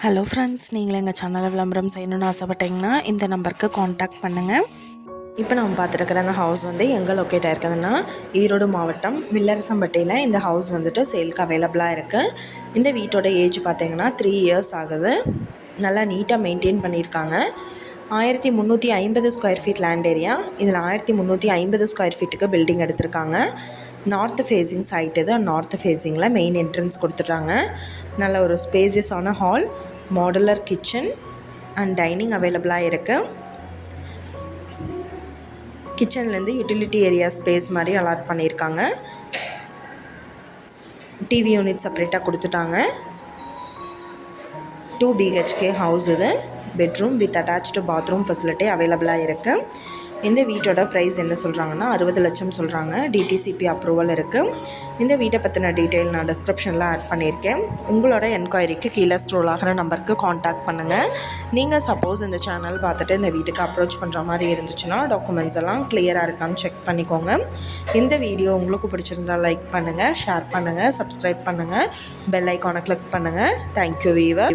Hello friends, நீங்கள் எங்கள் சேனலில் விளம்பரம் செய்யணும்னு ஆசைப்பட்டீங்கன்னா இந்த நம்பருக்கு காண்டாக்ட் பண்ணுங்கள். இப்போ நம்ம பார்த்துருக்குற அந்த ஹவுஸ் எங்கே லொக்கேட் ஆகிருக்குதுன்னா ஈரோடு மாவட்டம் வில்லரசம்பட்டியில் இந்த ஹவுஸ் சேலுக்கு அவைலபிளாக இருக்குது. இந்த வீட்டோட ஏஜ் பார்த்திங்கன்னா 3 இயர்ஸ் ஆகுது. நல்லா நீட்டாக மெயின்டைன் பண்ணியிருக்காங்க. 1350 ஸ்கொயர் ஃபீட் லேண்ட் ஏரியா. இதில் 1350 ஸ்கொயர் ஃபீட்டுக்கு பில்டிங் எடுத்திருக்காங்க. நார்த் ஃபேஸிங் சைட் இது. நார்த் ஃபேஸிங்கில் மெயின் என்ட்ரன்ஸ் கொடுத்துட்றாங்க. நல்ல ஒரு ஸ்பேசியஸான hall, modular kitchen and dining அவைலபிளாக இருக்குது. கிச்சன்லேருந்து யூட்டிலிட்டி ஏரியா ஸ்பேஸ் மாதிரி அலாட் பண்ணியிருக்காங்க. டிவி யூனிட் செப்பரேட்டாக கொடுத்துட்டாங்க. 2 BHK ஹவுஸ் இது. Bedroom with attached bathroom facility அவைலபிளாக இருக்குது. இந்த வீட்டோட ப்ரைஸ் என்ன சொல்கிறாங்கன்னா 60 லட்சம் சொல்கிறாங்க. டிடிசிபி அப்ரூவல் இருக்குது. இந்த வீட்டை பற்றின டீட்டெயில் நான் டிஸ்கிரிப்ஷனில் ஆட் பண்ணியிருக்கேன். உங்களோட என்கொயரிக்கு கீழே ஸ்க்ரோல் ஆகிற நம்பருக்கு காண்டாக்ட் பண்ணுங்கள். நீங்கள் சப்போஸ் இந்த சேனல் பார்த்துட்டு இந்த வீட்டுக்கு அப்ரோச் பண்ணுற மாதிரி இருந்துச்சுன்னா டாக்குமெண்ட்ஸ் எல்லாம் கிளியராக இருக்கான்னு செக் பண்ணிக்கோங்க. இந்த வீடியோ உங்களுக்கு பிடிச்சிருந்தால் லைக் பண்ணுங்கள், ஷேர் பண்ணுங்கள், சப்ஸ்கிரைப் பண்ணுங்கள், பெல் ஐக்கானை கிளிக் பண்ணுங்கள். Thank you viewer.